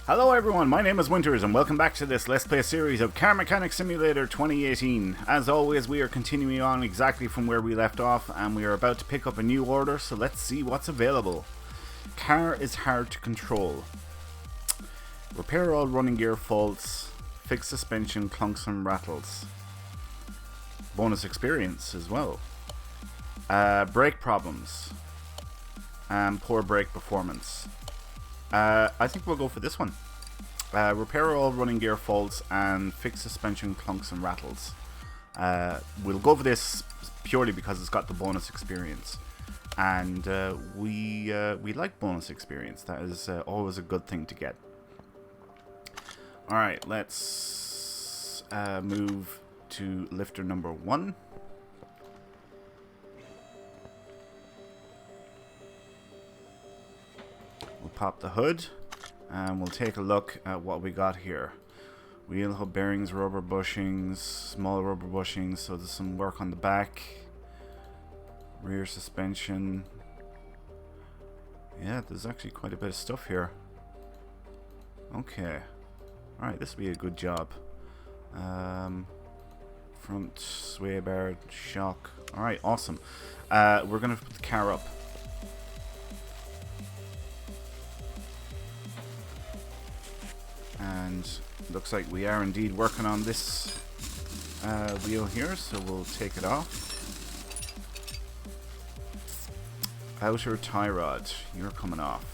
Hello everyone, my name is Winters and welcome back to this Let's Play series of Car Mechanic Simulator 2018. As always, we are continuing on exactly from where we left off and we are about to pick up a new order, so let's see what's available. Car is hard to control. Repair all running gear faults, fix suspension clunks and rattles. Bonus experience as well. Brake problems and poor brake performance. I think we'll go for this one. Repair all running gear faults and fix suspension clunks and rattles. We'll go for this purely because it's got the bonus experience, and we like bonus experience. That is always a good thing to get. All right, let's move to lifter number 1. We'll pop the hood and we'll take a look at what we got here. Wheel hub bearings, rubber bushings, small rubber bushings, so there's some work on the back. Rear suspension. Yeah, there's actually quite a bit of stuff here. Okay. Alright, this will be a good job. Front sway bar, shock. Alright, awesome. We're going to put the car up. And looks like we are indeed working on this wheel here, so we'll take it off. Outer tie rod, you're coming off.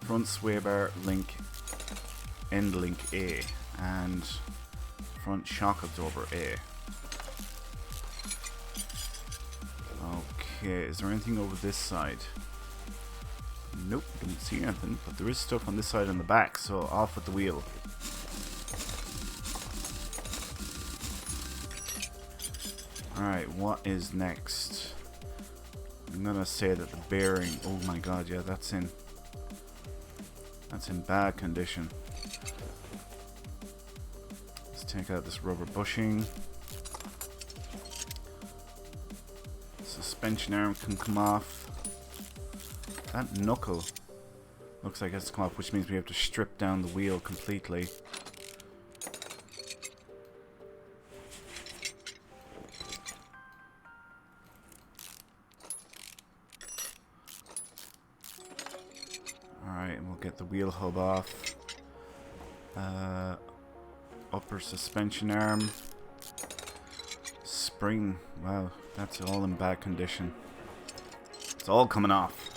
Front sway bar link, end link A, and front shock absorber A. Okay, is there anything over this side? Nope, don't see anything, but there is stuff on this side and the back, so off with the wheel. Alright, what is next? I'm gonna say that the bearing, oh my god, yeah, that's in bad condition. Let's take out this rubber bushing. Suspension arm can come off. That knuckle looks like it's come off, which means we have to strip down the wheel completely. Alright, and we'll get the wheel hub off. Upper suspension arm. Spring, wow, that's all in bad condition. It's all coming off.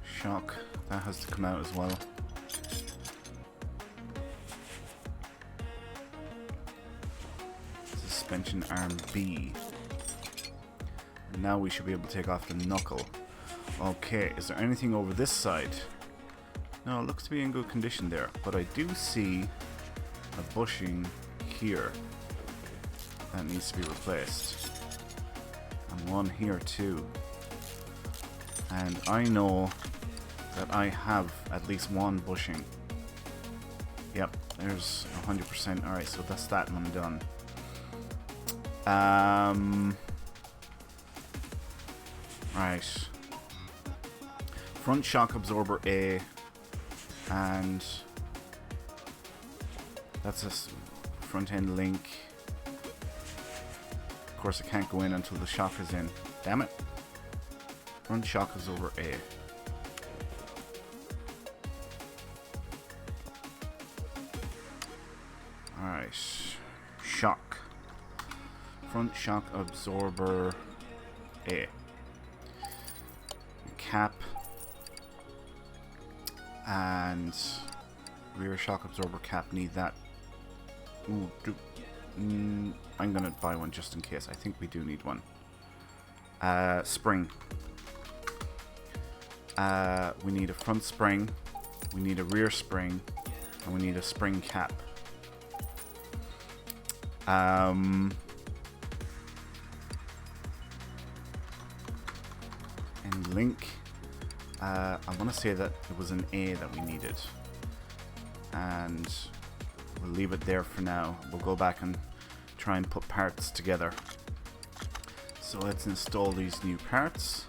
Shock, that has to come out as well. Suspension arm B. And now we should be able to take off the knuckle. Okay, is there anything over this side? No, it looks to be in good condition there, but I do see a bushing here that needs to be replaced. And one here too. And I know that I have at least one bushing. Yep, there's 100%. Alright, so that's that one done. Right. Front shock absorber A. And that's a front end link. Of course, I can't go in until the shock is in. Damn it. Front shock absorber A. Alright, shock. Front shock absorber A. Cap. And rear shock absorber cap, need that. Ooh, I'm gonna buy one just in case. I think we do need one. Spring. We need a front spring. We need a rear spring. And we need a spring cap. And link. I want to say that it was an A that we needed. and we'll leave it there for now. We'll go back and try and put parts together. So let's install these new parts.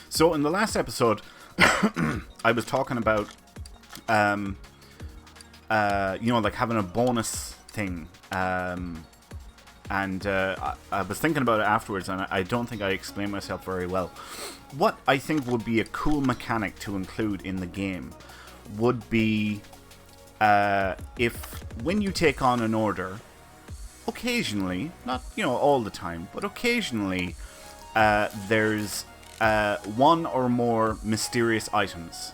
So in the last episode, I was talking about, you know, like having a bonus thing. And I was thinking about it afterwards, and I don't think I explained myself very well. What I think would be a cool mechanic to include in the game would be if when you take on an order, occasionally, not, you know, all the time, but occasionally, there's one or more mysterious items.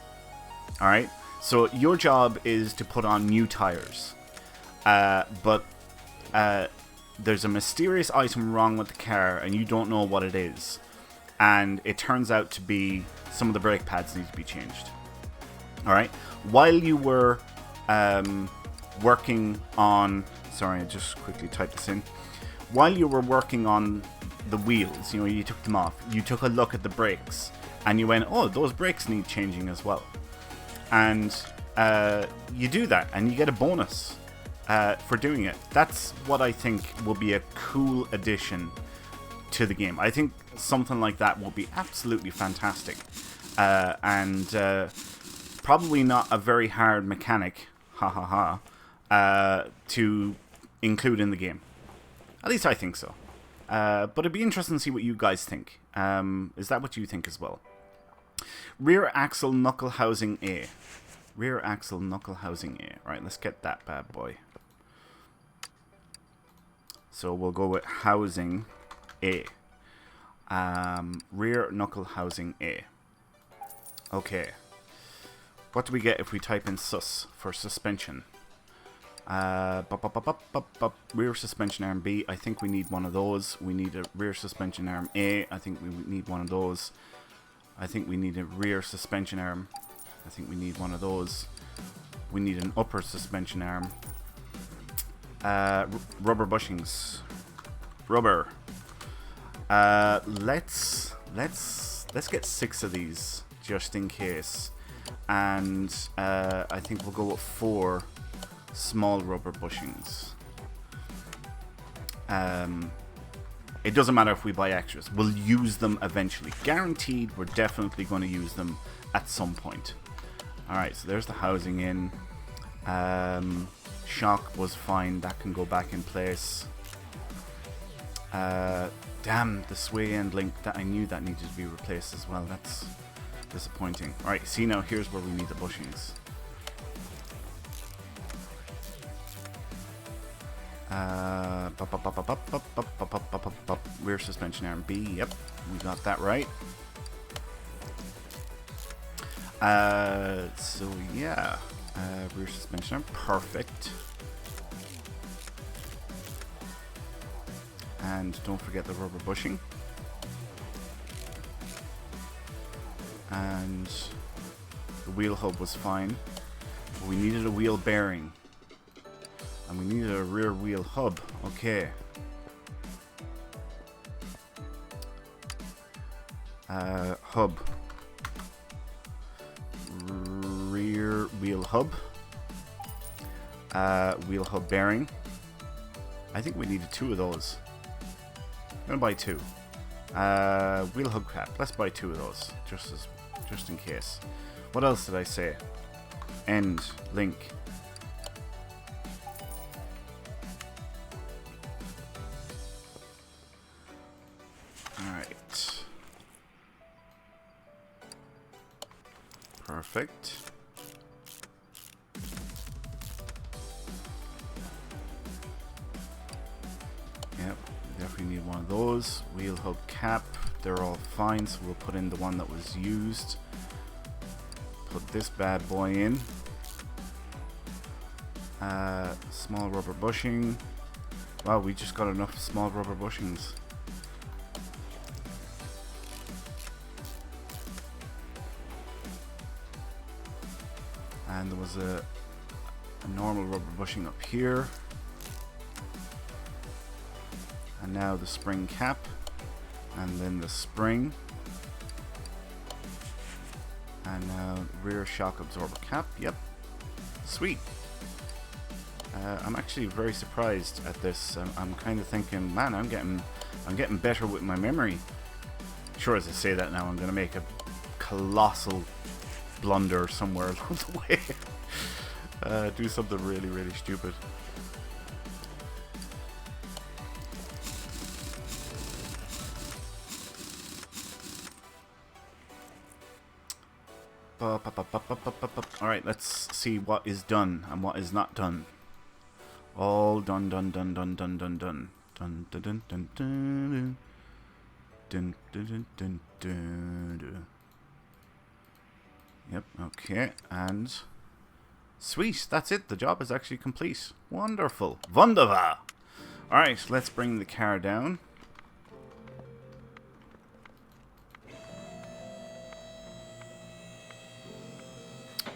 Alright? So your job is to put on new tires. But there's a mysterious item wrong with the car and you don't know what it is. And it turns out to be some of the brake pads need to be changed. Alright? While you were working on... Sorry, I just quickly typed this in. While you were working on the wheels, you know, you took them off, you took a look at the brakes, and you went, oh, those brakes need changing as well. And you do that, and you get a bonus for doing it. That's what I think will be a cool addition to the game. I think something like that will be absolutely fantastic. And probably not a very hard mechanic, to include in the game. At least I think so. But it'd be interesting to see what you guys think. Is that what you think as well? Rear axle knuckle housing A. Rear axle knuckle housing A. Right, let's get that bad boy. So we'll go with housing A. Rear knuckle housing A. Okay. What do we get if we type in sus for suspension? Rear suspension arm B. I think we need one of those. We need a rear suspension arm A. I think we need one of those. I think we need a rear suspension arm. I think we need one of those. We need an upper suspension arm. Rubber bushings. Rubber. Let's get 6 of these just in case. And I think we'll go with 4 small rubber bushings. It doesn't matter if we buy extras. We'll use them eventually. Guaranteed, we're definitely going to use them at some point. Alright, so there's the housing in. Shock was fine. That can go back in place. Damn, the sway end link. That I knew that needed to be replaced as well. That's disappointing. Alright, see now, here's where we need the bushings. Rear suspension arm B. Yep, we got that right. So yeah, rear suspension arm, perfect. And don't forget the rubber bushing. And the wheel hub was fine. But we needed a wheel bearing. And we needed a rear wheel hub. Okay. Hub. Rear wheel hub. Wheel hub bearing. I think we needed 2 of those. I'm gonna buy 2. Wheel hub cap. Let's buy 2 of those, just in case. What else did I say? End link. Alright. Perfect. Yep, definitely need one of those. Wheel hub cap, they're all fine, so we'll put in the one that was used. Put this bad boy in. Small rubber bushing. Wow, we just got enough small rubber bushings. And there was a normal rubber bushing up here. And now the spring cap. And then the spring. And now rear shock absorber cap. Yep. Sweet. I'm actually very surprised at this. I'm kind of thinking, man, I'm getting better with my memory. Sure, as I say that now, I'm going to make a colossal blunder somewhere along the way. Do something really, really stupid. Alright, let's see what is done and what is not done. All done. Dun dun dun dun dun dun dun dun dun dun dun dun dun dun dun. Yep, okay, and sweet, that's it. The job is actually complete. Wonderful. Wunderbar. Alright, let's bring the car down.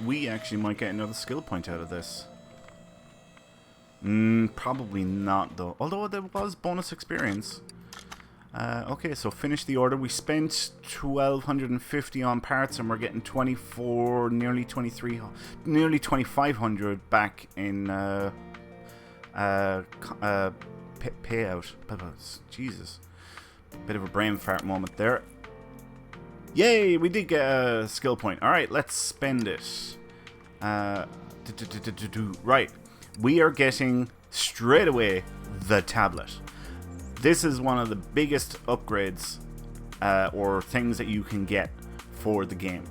We actually might get another skill point out of this. Probably not though. Although there was bonus experience. Okay, so finish the order. We spent 1,250 on parts, and we're getting 24, nearly 23, nearly 2,500 back in payout. Jesus, bit of a brain fart moment there. Yay, we did get a skill point. Alright, let's spend it. Right, we are getting straight away the tablet. This is one of the biggest upgrades or things that you can get for the game.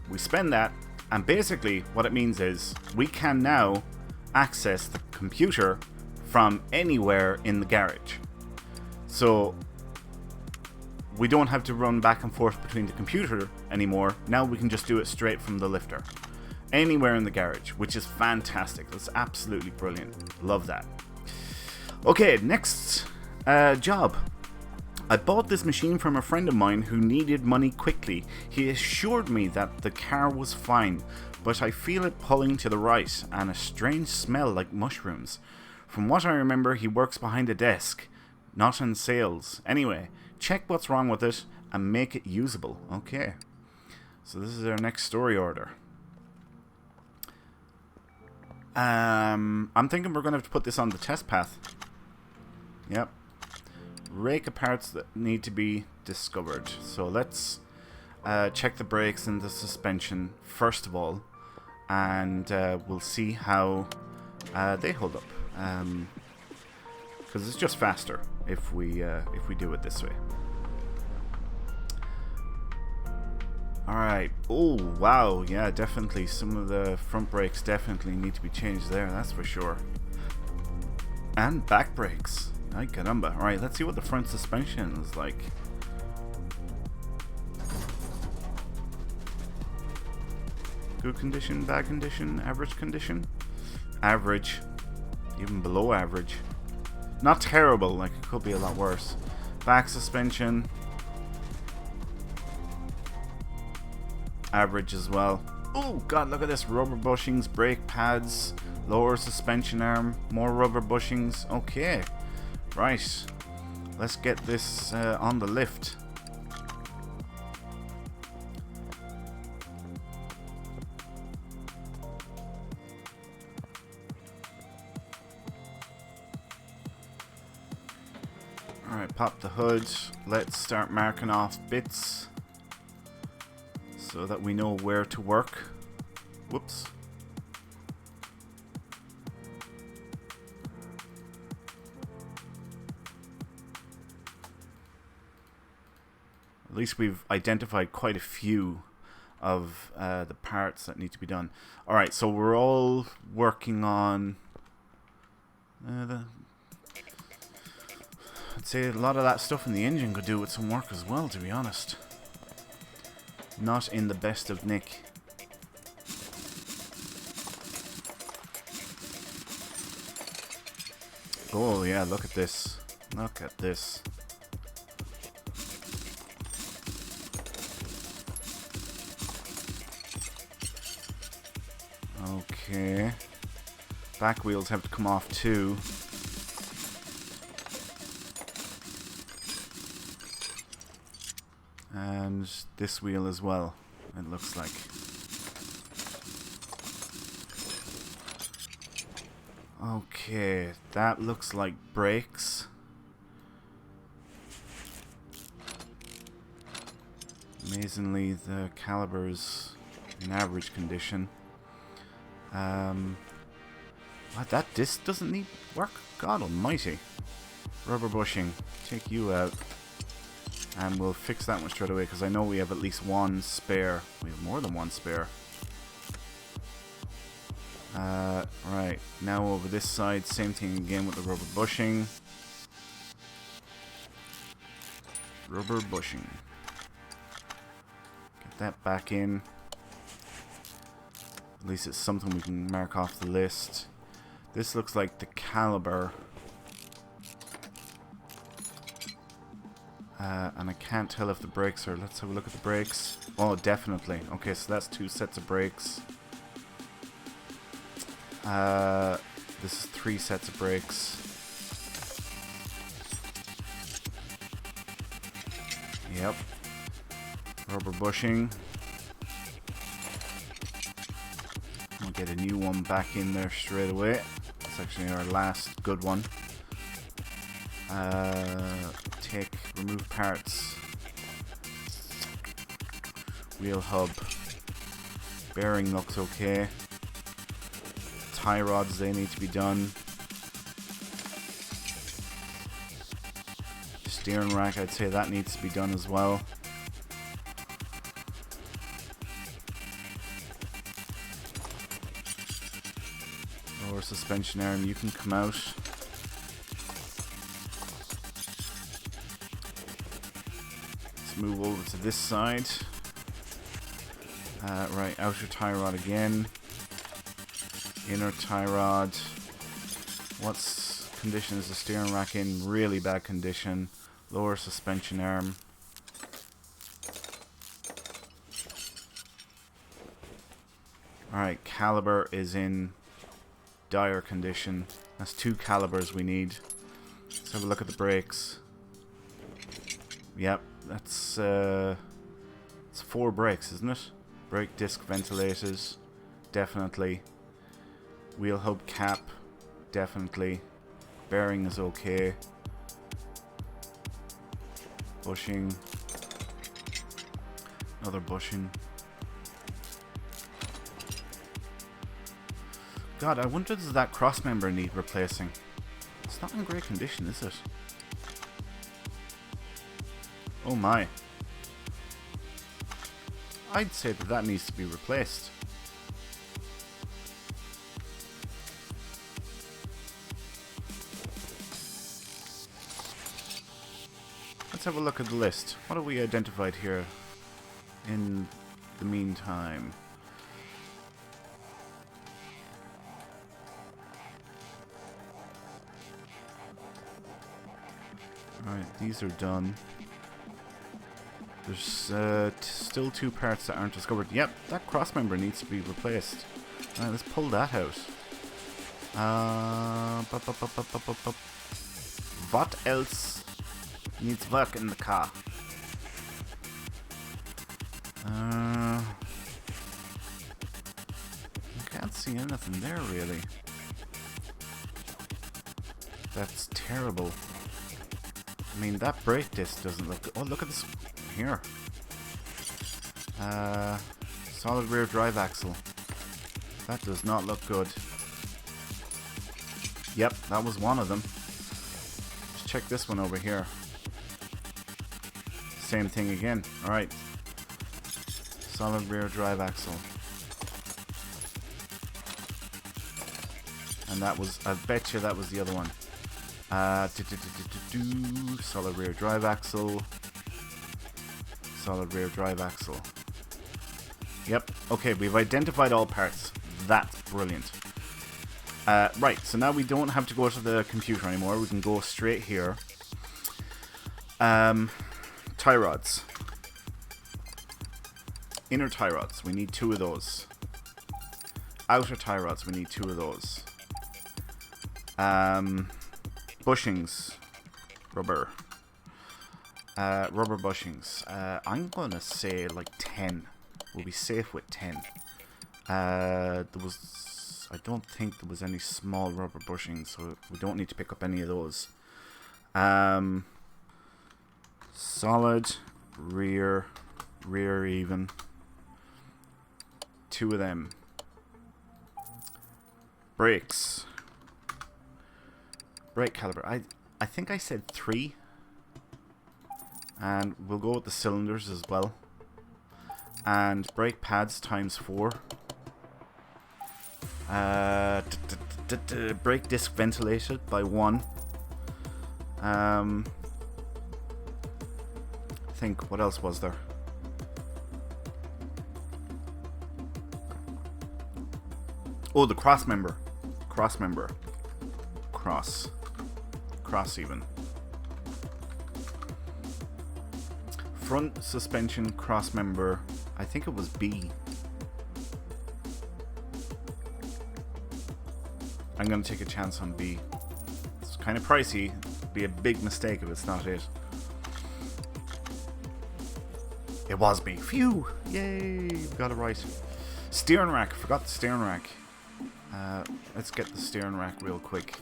We spend that, and basically what it means is we can now access the computer from anywhere in the garage. So we don't have to run back and forth between the computer anymore. Now we can just do it straight from the lifter. Anywhere in the garage, which is fantastic. That's absolutely brilliant. Love that. Okay, next job. I bought this machine from a friend of mine who needed money quickly. He assured me that the car was fine, but I feel it pulling to the right and a strange smell like mushrooms. From what I remember, he works behind a desk, not in sales. Anyway, check what's wrong with it and make it usable. Okay, so this is our next story order. I'm thinking we're going to have to put this on the test path. Yep. Rake of parts that need to be discovered. So let's check the brakes and the suspension first of all, and we'll see how they hold up. Because it's just faster if we do it this way. Alright. Oh, wow. Yeah, definitely. Some of the front brakes definitely need to be changed there. That's for sure. And back brakes. Ay caramba. Alright, let's see what the front suspension is like. Good condition, bad condition, average condition? Average. Even below average. Not terrible. Like, it could be a lot worse. Back suspension. Average as well. Oh god, look at this. Rubber bushings, brake pads, lower suspension arm, more rubber bushings. Okay, right, let's get this on the lift. Alright, pop the hood. Let's start marking off bits so that we know where to work. Whoops. At least we've identified quite a few of the parts that need to be done. Alright, so we're all working on I'd say a lot of that stuff in the engine could do with some work as well, to be honest. Not in the best of nick. Oh yeah, look at this. Look at this. Okay. Back wheels have to come off too. And this wheel as well. it looks like. Okay, that looks like brakes. Amazingly, the caliber's in average condition. What, that disc doesn't need work? God almighty. Rubber bushing, take you out. And we'll fix that one straight away, because I know we have at least one spare. We have more than one spare. Right, now over this side, same thing again with the rubber bushing. Rubber bushing. Get that back in. At least it's something we can mark off the list. This looks like the caliber. And I can't tell if the brakes are... Let's have a look at the brakes. Oh, definitely. Okay, so that's 2 sets of brakes. This is 3 sets of brakes. Yep. Rubber bushing. We'll get a new one back in there straight away. It's actually our last good one. Remove parts. Wheel hub. Bearing looks okay. Tie rods, they need to be done. Steering rack, I'd say that needs to be done as well. Lower suspension arm, you can come out. Let's move over to this side. Right, outer tie rod again. Inner tie rod. What's condition is the steering rack in? Really bad condition. Lower suspension arm. Alright, caliber is in dire condition. That's 2 calibers we need. Let's have a look at the brakes. Yep, that's it's 4 brakes, isn't it? Brake disc ventilators, definitely. Wheel hub cap, definitely. Bearing is okay. Bushing. Another bushing. God, I wonder, does that cross member need replacing? It's not in great condition, is it? Oh my. I'd say that that needs to be replaced. Let's have a look at the list. What have we identified here in the meantime? Alright, these are done. There's still 2 parts that aren't discovered. Yep, that cross member needs to be replaced. Alright, let's pull that out. What else needs work in the car? I can't see anything there, really. That's terrible. I mean, that brake disc doesn't look good. Oh, look at this here. Solid rear drive axle. That does not look good. Yep, that was one of them. Let's check this one over here. Same thing again. Alright. Solid rear drive axle. And that was, I bet you that was the other one. Solid rear drive axle. Solid rear drive axle. Yep, okay, we've identified all parts. That's brilliant. Right, so now we don't have to go to the computer anymore. We can go straight here. Tie rods. Inner tie rods, we need 2 of those. Outer tie rods, we need 2 of those. Bushings. Rubber. Rubber bushings. I'm gonna say like 10. We'll be safe with 10. I don't think there was any small rubber bushings, so we don't need to pick up any of those. Solid, rear even. 2 of them. Brakes. Brake caliber. I think I said 3. And we'll go with the cylinders as well. And brake pads times 4. Brake disc ventilated by 1. I think, what else was there? Oh, the cross member. Cross even. Front suspension cross member. I think it was B. I'm going to take a chance on B. It's kind of pricey. It'd be a big mistake if it's not it. It was B. Phew! Yay! We got it right. Steering rack. Forgot the steering rack. Let's get the steering rack real quick.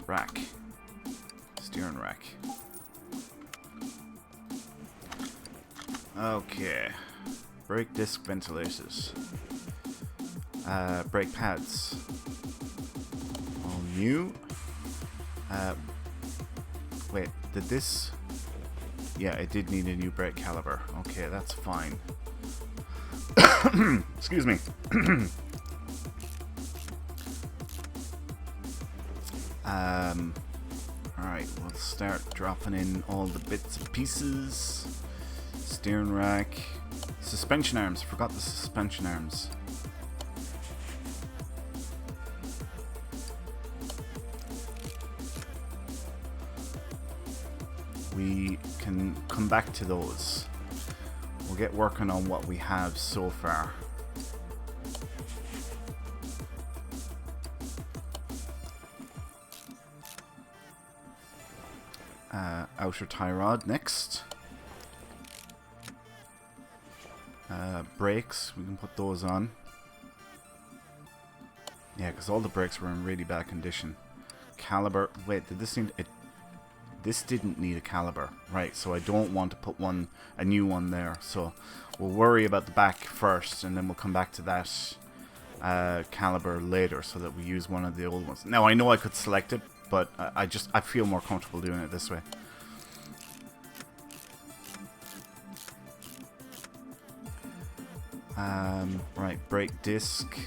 Rack. Steering rack. Okay. Brake disc ventilators. Brake pads. All new. Wait, did this... Yeah, it did need a new brake caliber. Okay, that's fine. Excuse me. Alright, we'll start dropping in all the bits and pieces. Steering rack. Suspension arms. Forgot the suspension arms. We can come back to those. We'll get working on what we have so far. Outer tie rod next. Brakes, we can put those on. Yeah, because all the brakes were in really bad condition. Caliber, wait, did this seem... This didn't need a caliber, right? So I don't want to put a new one there. So we'll worry about the back first, and then we'll come back to that caliber later, so that we use one of the old ones. Now I know I could select it, but I feel more comfortable doing it this way. Right, brake disc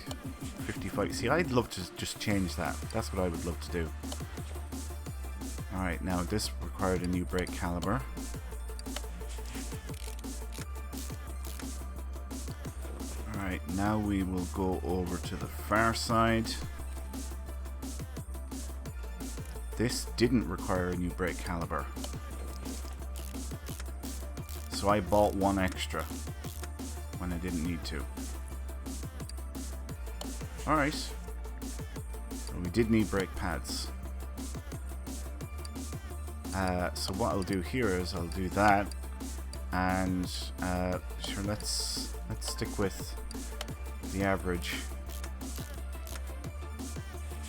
55. See, I'd love to just change that. That's what I would love to do. Alright, now this required a new brake caliber. Alright, now we will go over to the far side. This didn't require a new brake caliber. So I bought one extra when I didn't need to. Alright. So we did need brake pads. So what I'll do here is I'll do that, and sure, let's stick with the average.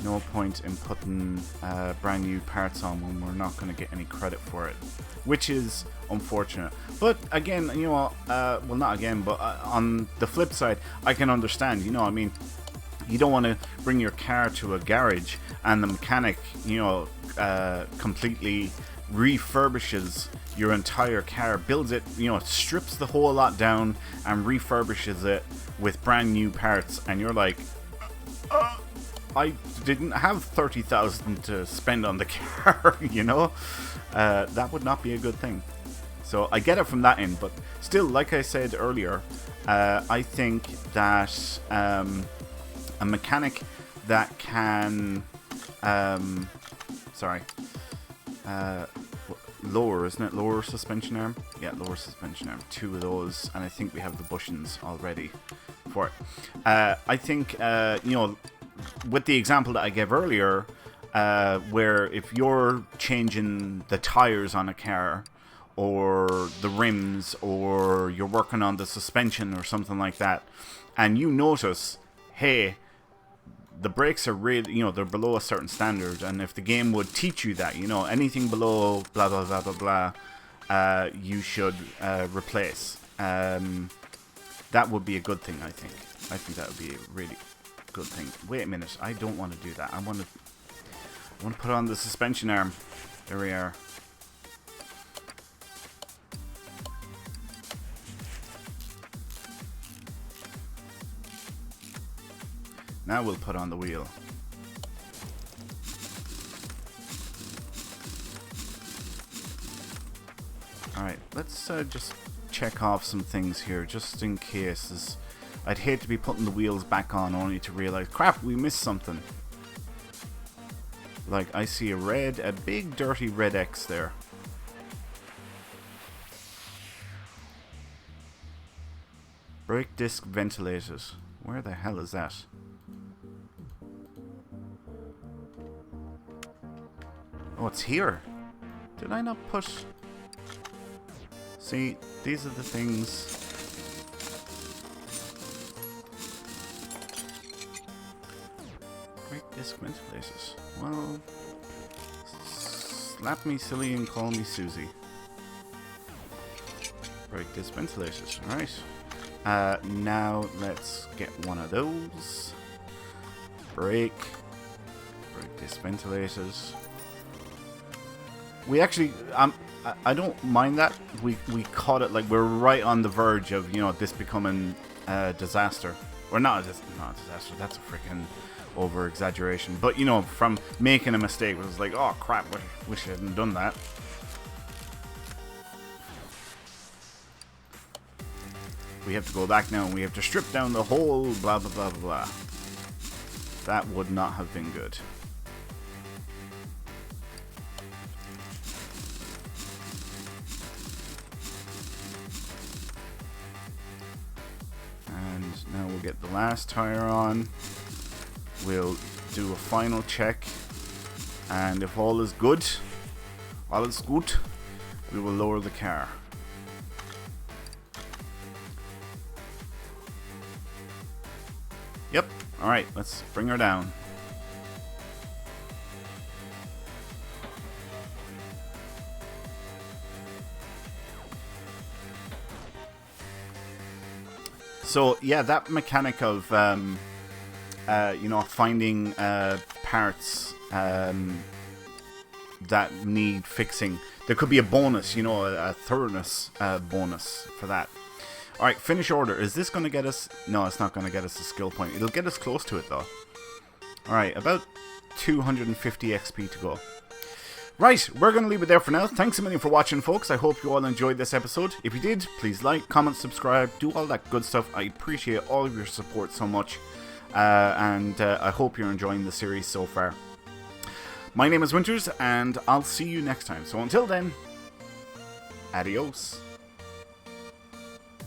No point in putting brand new parts on when we're not going to get any credit for it, which is unfortunate. But again, you know, well, not again, but on the flip side, I can understand. You know, I mean, you don't want to bring your car to a garage and the mechanic, you know, completely refurbishes your entire car, builds it, you know, strips the whole lot down and refurbishes it with brand new parts, and you're like, I didn't have 30,000 to spend on the car, you know. That would not be a good thing. So I get it from that end, but still, like I said earlier, I think that a mechanic that can lower, isn't it? Lower suspension arm? Yeah, lower suspension arm. 2 of those, and I think we have the bushings already for it. I think, you know, with the example that I gave earlier, where if you're changing the tires on a car, or the rims, or you're working on the suspension or something like that, and you notice, hey, the brakes are really, they're below a certain standard, and if the game would teach you that, anything below blah blah blah blah blah, you should replace. That would be a good thing, I think. I think that would be a really good thing. Wait a minute, I don't want to do that. I want to put on the suspension arm. There we are. Now we'll put on the wheel. Alright, let's just check off some things here, just in case. I'd hate to be putting the wheels back on only to realize, crap, we missed something. Like, I see a big dirty red X there. Brake disc ventilators. Where the hell is that? Oh, it's here. Did I not push? See, these are the things. Brake disc ventilators. Well, slap me silly and call me Susie. Brake disc ventilators. Alright. Now let's get one of those. Brake disc ventilators. We actually, I don't mind that. We caught it, like, we're right on the verge of, this becoming a disaster. Or not a disaster, that's a freaking over-exaggeration. But, from making a mistake, it was like, oh crap, wish I hadn't done that. We have to go back now and we have to strip down the whole blah blah blah blah blah. That would not have been good. And now we'll get the last tire on. We'll do a final check. And if all is good, we will lower the car. Yep. Alright, let's bring her down. So, yeah, that mechanic of, finding parts that need fixing. There could be a bonus, a thoroughness bonus for that. Alright, finish order. Is this going to get us... No, it's not going to get us a skill point. It'll get us close to it, though. Alright, about 250 XP to go. Right, we're going to leave it there for now. Thanks a million for watching, folks. I hope you all enjoyed this episode. If you did, please like, comment, subscribe, do all that good stuff. I appreciate all of your support so much. And I hope you're enjoying the series so far. My name is Winters, and I'll see you next time. So until then, adios.